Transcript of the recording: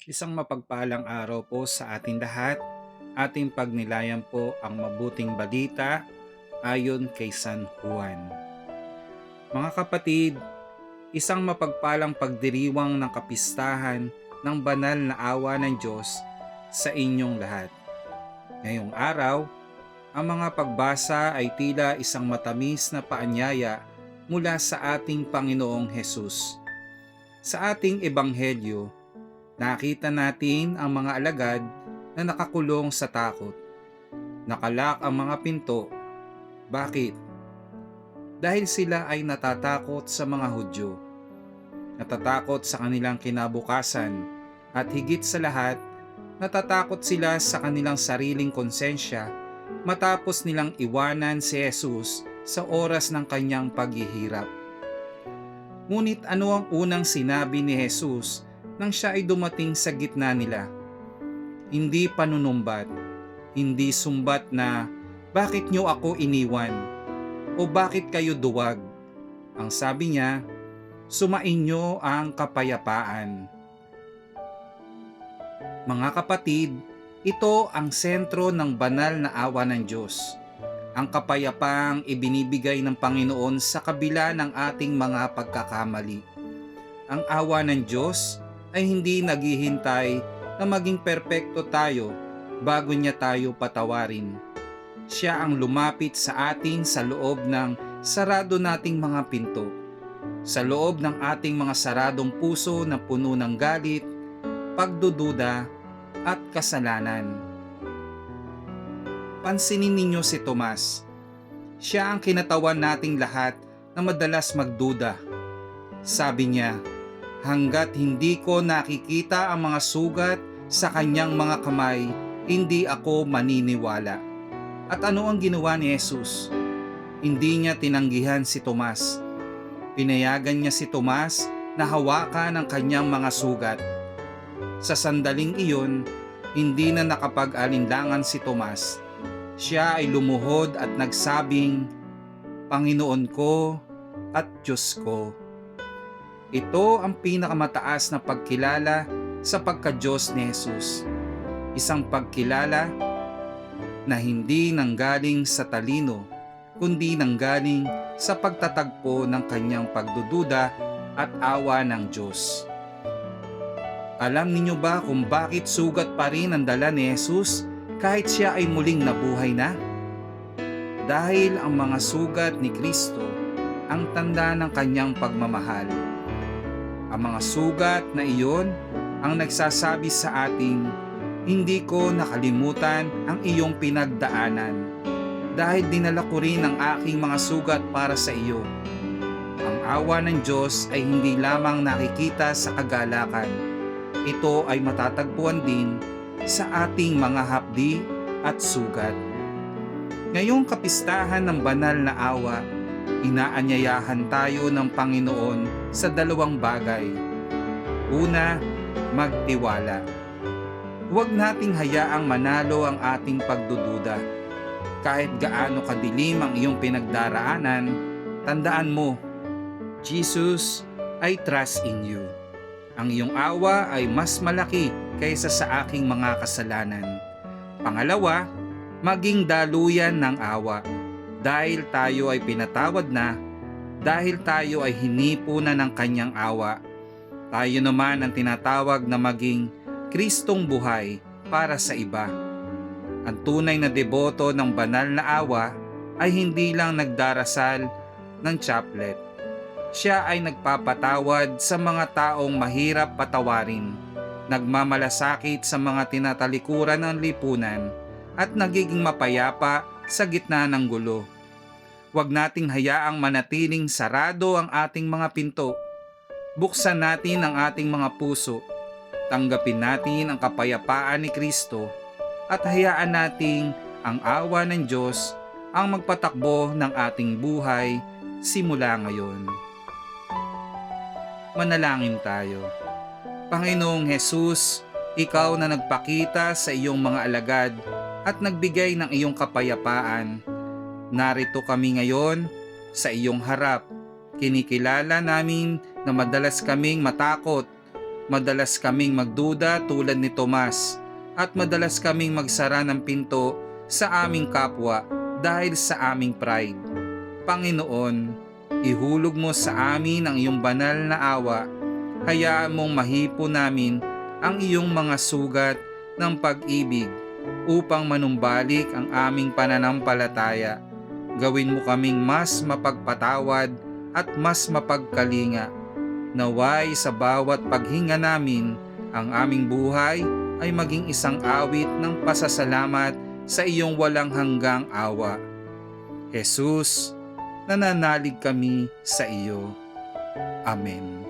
Isang mapagpalang araw po sa ating lahat. Ating pagnilayan po ang mabuting balita ayon kay San Juan. Mga kapatid, isang mapagpalang pagdiriwang ng kapistahan ng banal na awa ng Diyos sa inyong lahat. Ngayong araw, ang mga pagbasa ay tila isang matamis na paanyaya mula sa ating Panginoong Hesus. Sa ating ebanghelyo, nakita natin ang mga alagad na nakakulong sa takot. Nakalak ang mga pinto. Bakit? Dahil sila ay natatakot sa mga Hudyo. Natatakot sa kanilang kinabukasan at higit sa lahat, natatakot sila sa kanilang sariling konsensya matapos nilang iwanan si Jesus sa oras ng kanyang paghihirap. Ngunit ano ang unang sinabi ni Jesus nang siya ay dumating sa gitna nila? Hindi panunumbat, hindi sumbat na, "Bakit niyo ako iniwan?" o "Bakit kayo duwag?" Ang sabi niya, "Sumainyo ang kapayapaan." Mga kapatid, ito ang sentro ng banal na awa ng Diyos. Ang kapayapaang ibinibigay ng Panginoon sa kabila ng ating mga pagkakamali. Ang awa ng Diyos ay hindi naghihintay na maging perpekto tayo bago niya tayo patawarin. Siya ang lumapit sa atin sa loob ng sarado nating mga pinto, sa loob ng ating mga saradong puso na puno ng galit, pagdududa at kasalanan. Pansinin ninyo si Tomas. Siya ang kinatawan nating lahat na madalas magduda. Sabi niya, "Hanggat hindi ko nakikita ang mga sugat sa kanyang mga kamay, hindi ako maniniwala." At ano ang ginawa ni Jesus? Hindi niya tinanggihan si Tomas. Pinayagan niya si Tomas na hawakan ang kanyang mga sugat. Sa sandaling iyon, hindi na nakapag-alinlangan si Tomas. Siya ay lumuhod at nagsabing, "Panginoon ko at Diyos ko." Ito ang pinakamataas na pagkilala sa pagka-Diyos ni Jesus. Isang pagkilala na hindi nanggaling sa talino, kundi nanggaling sa pagtatagpo ng kanyang pagdududa at awa ng Diyos. Alam ninyo ba kung bakit sugat pa rin ang dala ni Jesus kahit siya ay muling nabuhay na? Dahil ang mga sugat ni Kristo ang tanda ng kanyang pagmamahal. Ang mga sugat na iyon ang nagsasabi sa ating, "Hindi ko nakalimutan ang iyong pinagdaanan dahil dinala ko rin ang aking mga sugat para sa iyo." Ang awa ng Diyos ay hindi lamang nakikita sa kagalakan. Ito ay matatagpuan din sa ating mga hapdi at sugat. Ngayong kapistahan ng banal na awa, inaanyayahan tayo ng Panginoon sa dalawang bagay. Una, magtiwala. Huwag nating hayaang manalo ang ating pagdududa. Kahit gaano kadilim ang iyong pinagdaraanan, tandaan mo, Jesus, I trust in you. Ang iyong awa ay mas malaki kaysa sa aking mga kasalanan. Pangalawa, maging daluyan ng awa. Dahil tayo ay pinatawad na, dahil tayo ay hinipo na ng kanyang awa, tayo naman ang tinatawag na maging Kristong buhay para sa iba. Ang tunay na deboto ng banal na awa ay hindi lang nagdarasal ng chaplet. Siya ay nagpapatawad sa mga taong mahirap patawarin, nagmamalasakit sa mga tinatalikuran ng lipunan, at nagiging mapayapa sa gitna ng gulo. Huwag nating hayaang manatiling sarado ang ating mga pinto. Buksan natin ang ating mga puso. Tanggapin natin ang kapayapaan ni Kristo at hayaan nating ang awa ng Diyos ang magpatakbo ng ating buhay simula ngayon. Manalangin tayo. Panginoong Hesus, ikaw na nagpakita sa iyong mga alagad at nagbigay ng iyong kapayapaan. Narito kami ngayon sa iyong harap. Kinikilala namin na madalas kaming matakot, Madalas kaming magduda tulad ni Tomas at madalas kaming magsara ng pinto sa aming kapwa dahil sa aming pride. Panginoon, ihulog mo sa amin ang iyong banal na awa. Hayaan mong mahipo namin ang iyong mga sugat ng pag-ibig upang manumbalik ang aming pananampalataya. Gawin mo kaming mas mapagpatawad at mas mapagkalinga. Naway sa bawat paghinga namin, ang aming buhay ay maging isang awit ng pasasalamat sa iyong walang hanggang awa. Jesus, nananalig kami sa iyo. Amen.